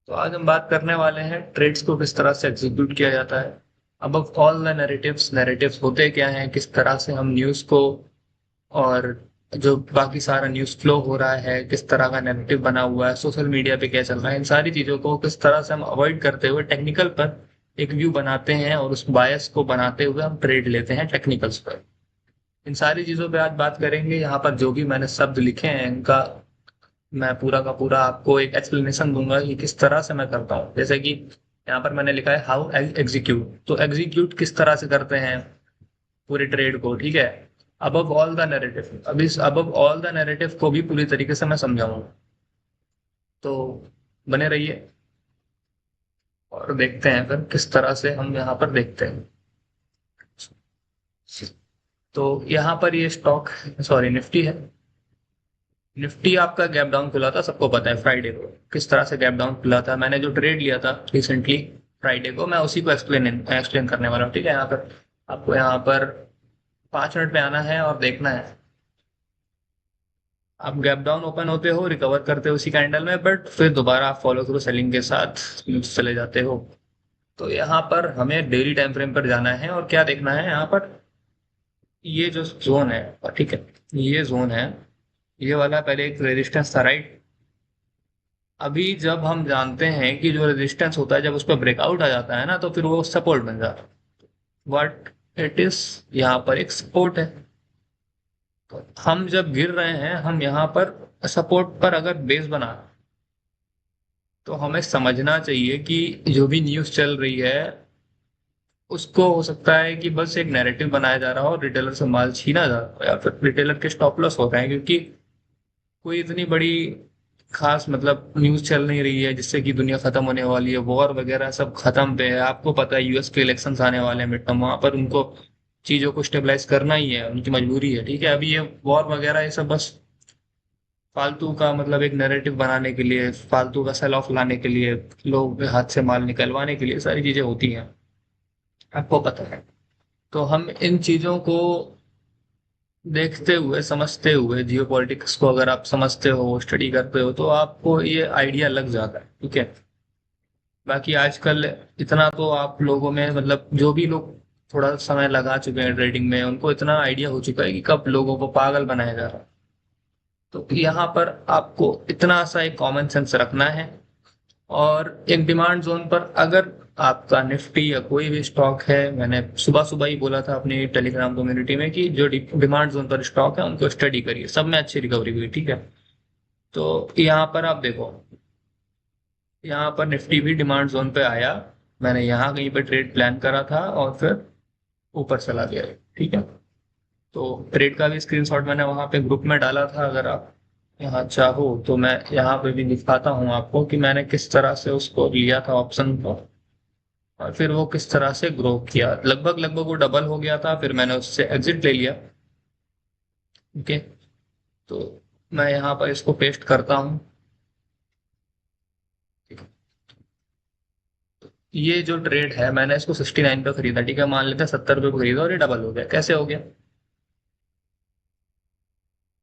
तो आज हम बात करने वाले हैं ट्रेड्स को किस तरह से एग्जीक्यूट किया जाता है। अब ऑल द नैरेटिव्स होते क्या हैं, किस तरह से हम न्यूज़ को और जो बाकी सारा न्यूज़ फ्लो हो रहा है किस तरह का नैरेटिव बना हुआ है, सोशल मीडिया पे क्या चल रहा है, इन सारी चीज़ों को किस तरह से हम अवॉइड करते हुए टेक्निकल पर एक व्यू बनाते हैं और उस बायस को बनाते हुए हम ट्रेड लेते हैं टेक्निकल्स पर। इन सारी चीज़ों पे आज बात करेंगे। यहाँ पर जो भी मैंने शब्द लिखे हैं इनका मैं पूरा का पूरा आपको एक एक्सप्लेनेशन दूंगा कि किस तरह से मैं करता हूँ। जैसे कि यहाँ पर मैंने लिखा है हाउ एग्जीक्यूट, तो एग्जीक्यूट किस तरह से करते हैं पूरे ट्रेड को, ठीक है। अबव ऑल द नैरेटिव, अब इस अबव ऑल द नैरेटिव को भी पूरी तरीके से मैं समझाऊंगा, तो बने रहिए और देखते हैं फिर किस तरह से हम यहाँ पर देखते हैं। तो यहाँ पर ये स्टॉक, सॉरी निफ्टी है। निफ्टी आपका गैप डाउन खुला था, सबको पता है फ्राइडे को किस तरह से गैप डाउन खुला था। मैंने जो ट्रेड लिया था रिसेंटली फ्राइडे को, मैं उसी को एक्सप्लेन करने वाला हूँ, ठीक है। यहाँ पर आपको यहाँ पर 5 मिनट पे आना है और देखना है। आप गैप डाउन ओपन होते हो, रिकवर करते हो उसी कैंडल में, बट फिर दोबारा आप फॉलो थ्रू सेलिंग के साथ चले जाते हो। तो यहाँ पर हमें डेली टाइम फ्रेम पर जाना है और क्या देखना है यहाँ पर, ये जो जोन है, ठीक है, ये जोन है, ये वाला पहले एक रेजिस्टेंस था, राइट। अभी जब हम जानते हैं कि जो रेजिस्टेंस होता है जब उस पर ब्रेकआउट आ जाता है ना, तो फिर वो सपोर्ट बन जाता है। बट इट इज, यहाँ पर एक सपोर्ट है। तो हम जब गिर रहे हैं, हम यहाँ पर सपोर्ट पर अगर बेस बना, तो हमें समझना चाहिए कि जो भी न्यूज़ चल रही है उसको हो सकता है कि बस एक नैरेटिव बनाया जा रहा हो, रिटेलर से माल छीना जा रहा हो या फिर रिटेलर के स्टॉप लॉस हो रहे हैं, क्योंकि कोई इतनी बड़ी खास मतलब न्यूज़ चल नहीं रही है जिससे कि दुनिया खत्म होने वाली है, वॉर वगैरह सब खत्म पे है। आपको पता है यूएस के इलेक्शंस आने वाले हैं मिड टर्म, वहां पर उनको चीजों को स्टेबलाइज करना ही है, उनकी मजबूरी है, ठीक है। अभी ये वॉर वगैरह ये सब बस फालतू का मतलब एक नैरेटिव बनाने के लिए, फालतू का सेल ऑफ लाने के लिए, लोग के हाथ से माल निकलवाने के लिए सारी चीजें होती हैं, आपको पता है। तो हम इन चीजों को देखते हुए समझते हुए, जियो पॉलिटिक्स को अगर आप समझते हो स्टडी करते हो तो आपको ये आइडिया लग जाता है, ठीक है। बाकी आजकल इतना तो आप लोगों में मतलब जो भी लोग थोड़ा समय लगा चुके हैं ट्रेडिंग में, उनको इतना आइडिया हो चुका है कि कब लोगों को पागल बनाया जा रहा है। तो यहाँ पर आपको इतना सा एक कॉमन सेंस रखना है। और एक डिमांड जोन पर अगर आपका निफ्टी या कोई भी स्टॉक है, मैंने सुबह सुबह ही बोला था अपनी टेलीग्राम कम्युनिटी में कि जो डिमांड जोन पर स्टॉक है उनको स्टडी करिए, सब में अच्छी रिकवरी हुई, ठीक है। तो यहाँ पर आप देखो, यहाँ पर निफ्टी भी डिमांड जोन पे आया, मैंने यहाँ कहीं पे ट्रेड प्लान करा था और फिर ऊपर चला गया, ठीक है। तो ट्रेड का भी स्क्रीनशॉट मैंने वहाँ पे ग्रुप में डाला था, अगर आप यहाँ चाहो तो मैं यहाँ पे भी दिखाता हूँ आपको कि मैंने किस तरह से उसको लिया था ऑप्शन को, और फिर वो किस तरह से ग्रो किया। लगभग लगभग वो डबल हो गया था, फिर मैंने उससे एग्जिट ले लिया, ओके। तो मैं यहाँ पर इसको पेस्ट करता हूँ, ठीक है। ये जो ट्रेड है मैंने इसको 69 पे खरीदा, ठीक है, मान लेते हैं 70 रुपये पे खरीदा और ये डबल हो गया। कैसे हो गया?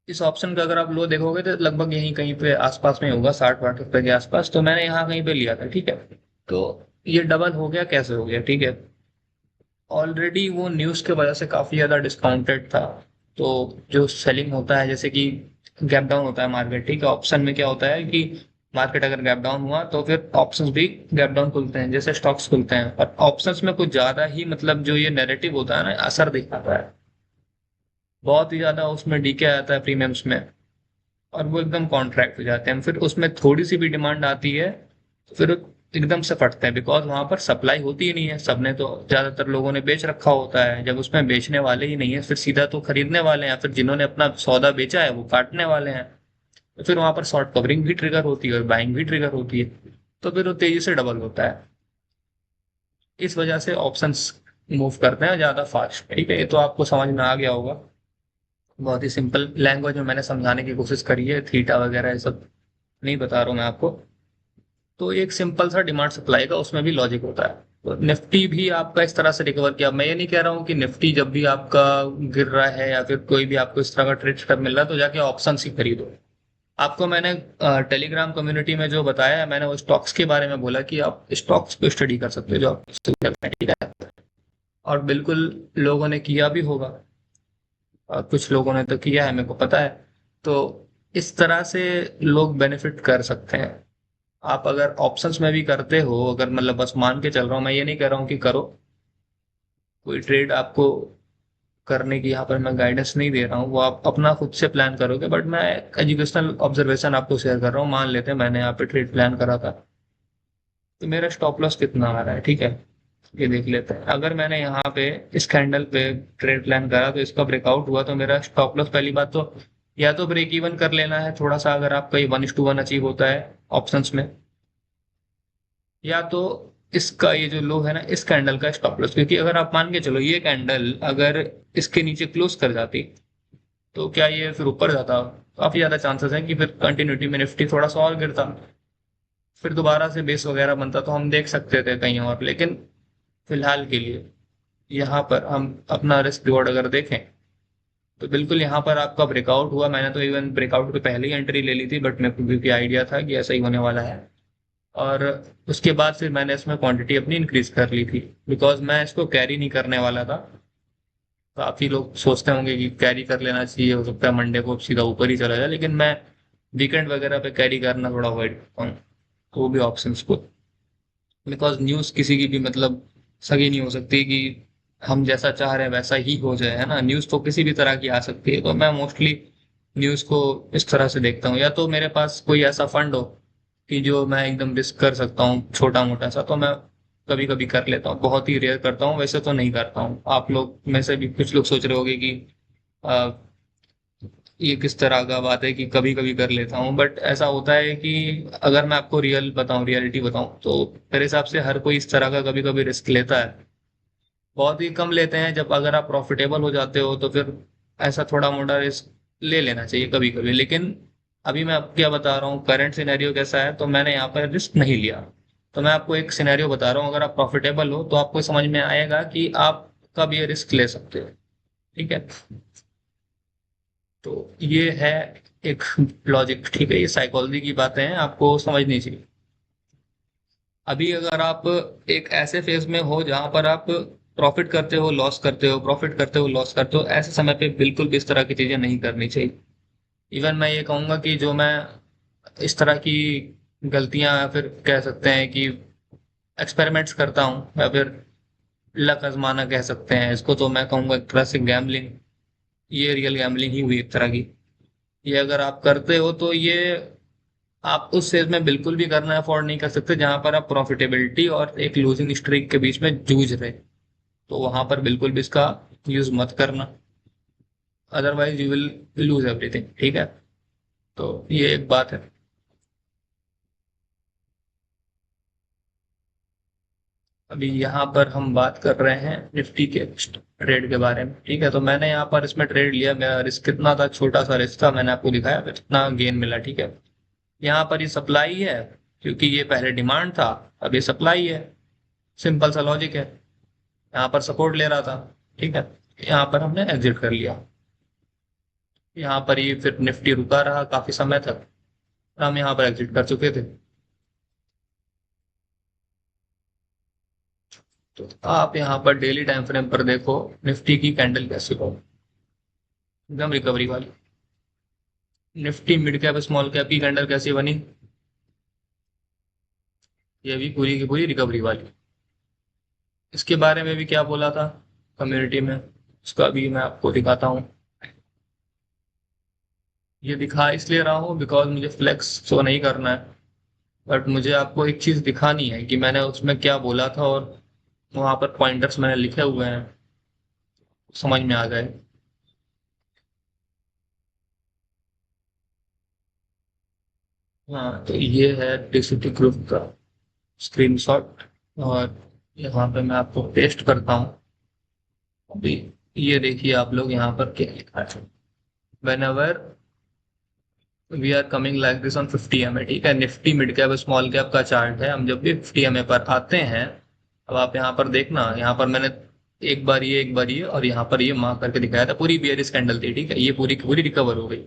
इस ऑप्शन का अगर आप लो देखोगे तो लगभग यहीं कहीं पे आसपास में होगा, 60-60 रुपए के आसपास, तो मैंने यहाँ कहीं पे लिया था, ठीक है। तो ये डबल हो गया, कैसे हो गया, ठीक है। ऑलरेडी वो न्यूज़ के वजह से काफी ज्यादा डिस्काउंटेड था। तो जो सेलिंग होता है, जैसे कि गैप डाउन होता है मार्केट, ठीक है, ऑप्शन में क्या होता है कि मार्केट अगर गैप डाउन हुआ तो फिर ऑप्शंस भी गैप डाउन खुलते हैं जैसे स्टॉक्स खुलते हैं, और ऑप्शंस में कुछ ज्यादा ही मतलब जो ये नैरेटिव होता है ना, असर दिखाता है, बहुत ही ज्यादा उसमें डीके आता है प्रीमियम्स में, और वो एकदम कॉन्ट्रैक्ट हो जाते हैं। फिर उसमें थोड़ी सी भी डिमांड आती है तो फिर एकदम से फटते हैं, बिकॉज वहां पर सप्लाई होती ही नहीं है, सबने तो ज्यादातर लोगों ने बेच रखा होता है। जब उसमें बेचने वाले ही नहीं है, फिर सीधा तो खरीदने वाले हैं, फिर जिन्होंने अपना सौदा बेचा है वो काटने वाले हैं, तो फिर वहां पर शॉर्ट कवरिंग भी ट्रिगर होती है और बाइंग भी ट्रिगर होती है, तो फिर वो तेजी से डबल होता है। इस वजह से ऑप्शंस मूव करते हैं ज्यादा फास्ट, ठीक है। ये तो आपको समझ में आ गया होगा, बहुत ही सिंपल लैंग्वेज में मैंने समझाने की कोशिश करी है, थीटा वगैरह ये सब नहीं बता रहा हूँ मैं आपको। तो एक सिंपल सा डिमांड सप्लाई का उसमें भी लॉजिक होता है। तो निफ्टी भी आपका इस तरह से रिकवर किया। मैं ये नहीं कह रहा हूँ कि निफ्टी जब भी आपका गिर रहा है या फिर कोई भी आपको इस तरह का ट्रेड सेटअप मिल रहा है तो जाके ऑप्शन ही खरीदो, आपको मैंने टेलीग्राम कम्युनिटी में जो बताया है, मैंने वो स्टॉक्स के बारे में बोला कि आप स्टॉक्स को स्टडी कर सकते हो जो आपको सही लगता है, ठीक है। और बिल्कुल लोगों ने किया भी होगा, कुछ लोगों ने तो किया है, मेरे को पता है। तो इस तरह से लोग बेनिफिट कर सकते हैं। आप अगर ऑप्शंस में भी करते हो, अगर मतलब बस मान के चल रहा हूँ, मैं ये नहीं कह रहा हूँ कि करो, कोई ट्रेड आपको करने की यहाँ पर मैं गाइडेंस नहीं दे रहा हूँ, वो आप अपना खुद से प्लान करोगे। बट मैं एजुकेशनल ऑब्जर्वेशन आपको शेयर कर रहा हूँ। मान लेते हैं मैंने यहाँ पे ट्रेड प्लान करा था, तो मेरा स्टॉप लॉस कितना आ रहा है, ठीक है। ये देख लेते हैं। अगर मैंने यहाँ पे इस कैंडल पे ट्रेड प्लान करा तो इसका ब्रेकआउट हुआ, तो मेरा स्टॉप लॉस पहली बात तो या तो ब्रेक इवन कर लेना है थोड़ा सा, अगर आपका ये 1:1 अचीव होता है ऑप्शंस में, या तो इसका ये जो लो है ना, इस कैंडल का स्टॉप लॉस। क्योंकि अगर आप मान के चलो ये कैंडल अगर इसके नीचे क्लोज कर जाती, तो क्या ये फिर ऊपर जाता, काफी ज्यादा चांसेस है कि फिर कंटिन्यूटी में निफ्टी थोड़ा सा और गिरता, फिर दोबारा से बेस वगैरह बनता, तो हम देख सकते थे कहीं और। लेकिन फिलहाल के लिए यहाँ पर हम अपना रिस्क रिवॉर्ड अगर देखें, तो बिल्कुल यहाँ पर आपका ब्रेकआउट हुआ। मैंने तो इवन ब्रेकआउट के पहले ही एंट्री ले ली थी, बट मेरे को क्योंकि आइडिया था कि ऐसा ही होने वाला है। और उसके बाद फिर मैंने इसमें क्वांटिटी अपनी इंक्रीज कर ली थी, बिकॉज मैं इसको कैरी नहीं करने वाला था। काफी लोग सोचते होंगे कि कैरी कर लेना चाहिए, हो सकता है मंडे को सीधा ऊपर ही चला जाए, लेकिन मैं वीकेंड वगैरह पे कैरी करना थोड़ा अवॉइड करता हूँ, वो भी ऑप्शंस को। बिकॉज न्यूज़ किसी की भी मतलब सही नहीं हो सकती कि हम जैसा चाह रहे हैं वैसा ही हो जाए, है ना। न्यूज़ तो किसी भी तरह की आ सकती है, तो मैं मोस्टली न्यूज़ को इस तरह से देखता हूँ। या तो मेरे पास कोई ऐसा फंड हो कि जो मैं एकदम रिस्क कर सकता हूँ छोटा मोटा सा, तो मैं कभी कभी कर लेता हूँ। बहुत ही रेयर करता हूँ, वैसे तो नहीं करता हूँ। आप लोग में से भी कुछ लोग सोच रहे होंगे कि अ, ये किस तरह का बात है कि कभी कभी कर लेता हूँ, बट ऐसा होता है कि अगर मैं आपको रियलिटी बताऊं, तो मेरे हिसाब से हर कोई इस तरह का कभी कभी रिस्क लेता है। बहुत ही कम लेते हैं, जब अगर आप प्रॉफिटेबल हो जाते हो तो फिर ऐसा थोड़ा मोटा रिस्क ले लेना चाहिए कभी कभी। लेकिन अभी मैं आपको क्या बता रहा हूँ, करंट सिनेरियो कैसा है, तो मैंने यहाँ पर रिस्क नहीं लिया। तो मैं आपको एक सिनेरियो बता रहा हूँ, अगर आप प्रॉफिटेबल हो तो आपको समझ में आएगा कि आप कब ये रिस्क ले सकते हो, ठीक है। तो ये है एक लॉजिक, ठीक है। ये साइकोलॉजी की बातें हैं, आपको समझनी चाहिए। अभी अगर आप एक ऐसे फेज में हो जहां पर आप प्रॉफिट करते हो लॉस करते हो, प्रॉफिट करते हो लॉस करते हो, ऐसे समय पे बिल्कुल भी इस तरह की चीजें नहीं करनी चाहिए। इवन मैं ये कहूंगा कि जो मैं इस तरह की गलतियां, या फिर कह सकते हैं कि एक्सपेरिमेंट्स करता हूँ, या फिर लक आजमाना कह सकते हैं इसको, तो मैं कहूंगा एक तरह से गैम्बलिंग, ये रियल गैम्बलिंग ही हुई एक तरह की। ये अगर आप करते हो तो ये आप उस फेज में बिल्कुल भी करना अफोर्ड नहीं कर सकते जहां पर आप प्रॉफिटेबिलिटी और एक लूजिंग स्ट्रीक के बीच में जूझ रहे। तो वहां पर बिल्कुल भी इसका यूज मत करना, otherwise you will lose everything, ठीक है। तो ये एक बात है। अभी यहाँ पर हम बात कर रहे हैं निफ्टी के ट्रेड के बारे में, ठीक है। तो मैंने यहाँ पर इसमें ट्रेड लिया, मेरा रिस्क कितना था, छोटा सा रिस्क था, मैंने आपको दिखाया फिर कितना गेन मिला, ठीक है। यहाँ पर ये सप्लाई है, क्योंकि ये पहले डिमांड था, अब ये सप्लाई है। सिंपल सा लॉजिक है। यहाँ पर सपोर्ट ले रहा था, ठीक है। यहाँ पर हमने एग्जिट कर लिया। यहाँ पर ये फिर निफ्टी रुका रहा काफी समय तक, हम यहाँ पर एग्जिट कर चुके थे। तो आप यहाँ पर डेली टाइम फ्रेम पर देखो निफ्टी की कैंडल कैसे हो, एकदम रिकवरी वाली। Nifty mid cap small cap की कैंडल कैसी बनी, ये भी पूरी की पूरी रिकवरी वाली। इसके बारे में भी क्या बोला था कम्युनिटी में, उसका भी मैं आपको दिखाता हूँ। ये दिखा इसलिए रहा हूँ बिकॉज मुझे फ्लेक्स शो नहीं करना है, बट मुझे आपको एक चीज दिखानी है कि मैंने उसमें क्या बोला था, और वहां पर पॉइंटर्स मैंने लिखे हुए हैं, समझ में आ जाए। हाँ, तो ये है टीसीटी ग्रुप का स्क्रीनशॉट, और यहाँ पे मैं आपको पेस्ट करता हूँ अभी। ये देखिए आप लोग यहाँ पर क्या लिखा है, whenever we are coming like this on 50 MA, ठीक है। Nifty mid cap small cap का चार्ट है, हम जब भी 50 MA पर आते हैं, अब आप यहाँ पर देखना, यहाँ पर मैंने एक बार ये और यहाँ पर ये मार्क करके दिखाया था, पूरी बियरिश कैंडल थी, ठीक है। ये पूरी की पूरी रिकवर हो गई।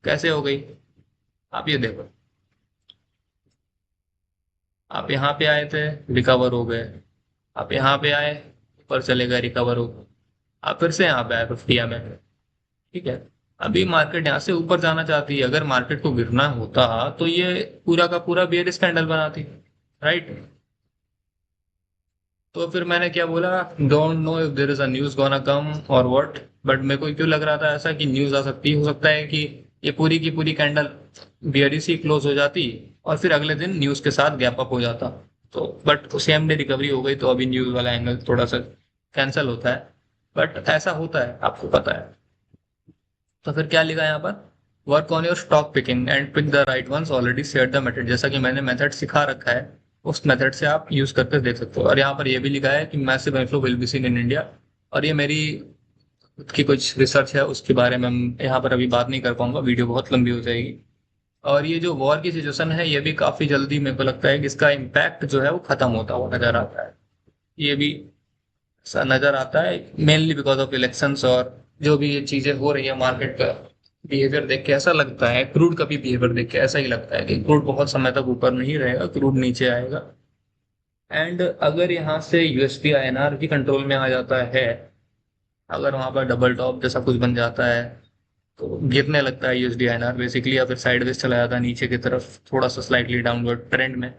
कैसे हो गई, आप ये देखो, आप यहाँ पे आए थे, रिकवर हो गए, आप यहाँ पे आए, ऊपर चले गए, रिकवर हो गए, आप फिर से यहाँ पे आए 50 में, ठीक है। अभी मार्केट यहाँ से ऊपर जाना चाहती है, अगर मार्केट को गिरना होता तो ये पूरा का पूरा बेयरिश कैंडल बनाती, राइट। तो फिर मैंने क्या बोला, don't know if there is a news gonna come और व्हाट, बट मेरे को क्यों लग रहा था ऐसा कि न्यूज आ सकती है, हो सकता है कि ये पूरी की पूरी कैंडल बियरिश ही क्लोज हो जाती और फिर अगले दिन न्यूज के साथ गैप अप हो जाता। तो बट सेम डे रिकवरी हो गई, तो अभी न्यूज वाला एंगल थोड़ा सा कैंसिल होता है, बट ऐसा होता है, आपको पता है। तो फिर क्या लिखा है यहाँ पर, work on your stock picking and pick the right ones, already share the method, जैसा कि मैंने मेथड सिखा रखा है, उस मेथड से आप यूज करके देख सकते हो। और यहाँ पर यह भी लिखा है कि massive inflow will be seen in India, और ये मेरी खुद की कुछ रिसर्च है, उसके बारे में हम यहाँ पर अभी बात नहीं कर पाऊंगा, वीडियो बहुत लंबी हो जाएगी। और ये जो वॉर की सिचुएशन है, ये भी काफी जल्दी मेरे को लगता है कि इसका इम्पैक्ट जो है वो खत्म होता हुआ नजर आता है। ये भी ऐसा नजर आता है मेनली बिकॉज ऑफ इलेक्शंस, और जो भी ये चीजें हो रही है मार्केट का बिहेवियर देख के ऐसा लगता है, क्रूड का भी बिहेवियर देख के ऐसा ही लगता है कि क्रूड बहुत समय तक ऊपर नहीं रहेगा, क्रूड नीचे आएगा। एंड अगर यहाँ से यूएसडी आईएनआर भी कंट्रोल में आ जाता है, अगर वहां पर डबल टॉप जैसा कुछ बन जाता है, तो गिरने लगता है यूएसडी आईएनआर बेसिकली, या फिर साइडवेज चला जाता है नीचे की तरफ, थोड़ा सा स्लाइटली डाउनवर्ड ट्रेंड में,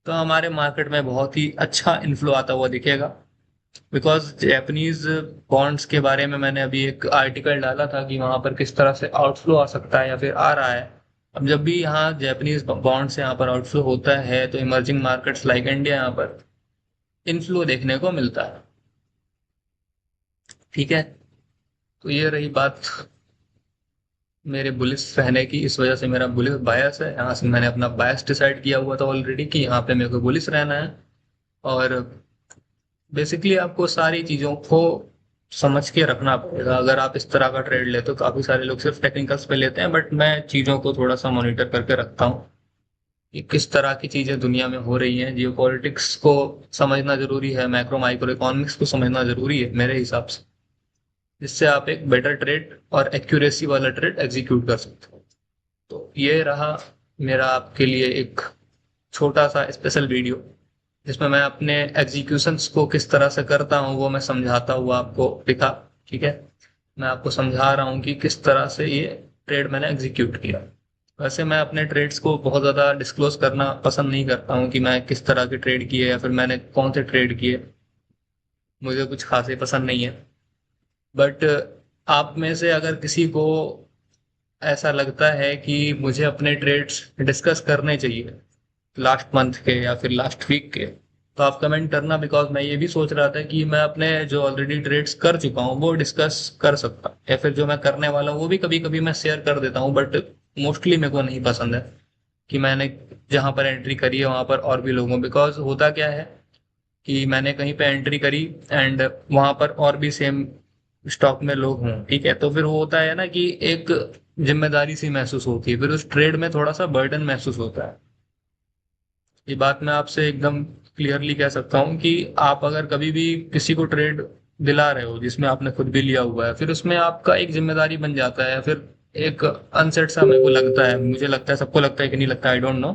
तो हमारे मार्केट में बहुत ही अच्छा इन्फ्लो आता हुआ दिखेगा। बिकॉज जैपनीज बॉन्ड्स के बारे में मैंने अभी एक आर्टिकल डाला था कि वहां पर किस तरह से आउटफ्लो आ सकता है या फिर आ रहा है। अब जब भी यहाँ जैपनीज बॉन्ड से यहाँ पर आउटफ्लो होता है, तो इमर्जिंग मार्केट्स लाइक इंडिया यहाँ पर इनफ्लो देखने को मिलता है, ठीक है। तो ये रही बात मेरे बुलिस रहने की, इस वजह से मेरा बुलिस बायस है, यहाँ से मैंने अपना बायस डिसाइड किया हुआ था ऑलरेडी कि यहाँ पे मेरे को बुलिस रहना है। और बेसिकली आपको सारी चीजों को समझ के रखना पड़ेगा, अगर आप इस तरह का ट्रेड लेते हो। काफी सारे लोग सिर्फ टेक्निकल्स पे लेते हैं, बट मैं चीजों को थोड़ा सा मॉनिटर करके रखता हूँ कि किस तरह की चीजें दुनिया में हो रही हैं। जियो पॉलिटिक्स को समझना जरूरी है, मैक्रो माइक्रो इकोनॉमिक्स को समझना जरूरी है मेरे हिसाब से, जिससे आप एक बेटर ट्रेड और एक्यूरेसी वाला ट्रेड एग्जीक्यूट कर सकते हो। तो ये रहा मेरा आपके लिए एक छोटा सा स्पेशल वीडियो, जिसमें मैं अपने एग्जीक्यूशंस को किस तरह से करता हूँ वो मैं समझाता हुआ आपको दिखा, ठीक है। मैं आपको समझा रहा हूँ कि किस तरह से ये ट्रेड मैंने एग्जीक्यूट किया। वैसे मैं अपने ट्रेड्स को बहुत ज़्यादा डिस्क्लोज करना पसंद नहीं करता हूँ कि मैं किस तरह के ट्रेड किए या फिर मैंने कौन से ट्रेड किए, मुझे कुछ खास ही पसंद नहीं है। बट आप में से अगर किसी को ऐसा लगता है कि मुझे अपने ट्रेड्स डिस्कस करने चाहिए लास्ट मंथ के या फिर लास्ट वीक के, तो आप कमेंट करना, बिकॉज मैं ये भी सोच रहा था कि मैं अपने जो ऑलरेडी ट्रेड्स कर चुका हूँ वो डिस्कस कर सकता हूँ, या फिर जो मैं करने वाला हूँ वो भी कभी कभी मैं शेयर कर देता हूँ, बट मोस्टली मेरे को नहीं पसंद है कि मैंने जहां पर एंट्री करी है वहां पर और भी लोगों, बिकॉज होता क्या है कि मैंने कहीं पे एंट्री करी एंड वहां पर और भी सेम स्टॉक में लोग हों, ठीक है, तो फिर वो होता है ना कि एक जिम्मेदारी सी महसूस होती है, फिर उस ट्रेड में थोड़ा सा बर्डन महसूस होता है। ये बात मैं आपसे एकदम क्लियरली कह सकता हूँ कि आप अगर कभी भी किसी को ट्रेड दिला रहे हो जिसमें आपने खुद भी लिया हुआ है, फिर उसमें आपका एक जिम्मेदारी बन जाता है, फिर एक अनसेट सा मेरे को लगता है, मुझे लगता है, सबको लगता है कि नहीं लगता, आई डोंट नो,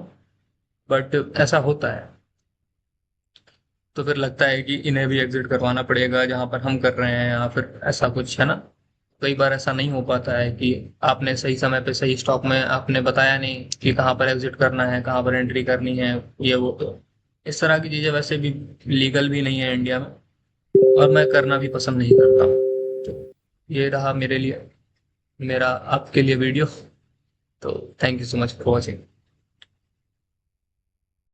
बट ऐसा होता है। तो फिर लगता है कि इन्हें भी एग्जिट करवाना पड़ेगा जहां पर हम कर रहे हैं, या फिर ऐसा कुछ है ना। कई बार ऐसा नहीं हो पाता है कि आपने सही समय पे सही स्टॉक में आपने बताया नहीं कि कहाँ पर एग्जिट करना है, कहाँ पर एंट्री करनी है, ये वो, तो इस तरह की चीजें वैसे भी लीगल भी नहीं है इंडिया में, और मैं करना भी पसंद नहीं करता हूँ। तो ये रहा मेरे लिए, मेरा आपके लिए वीडियो। तो thank you so much for watching.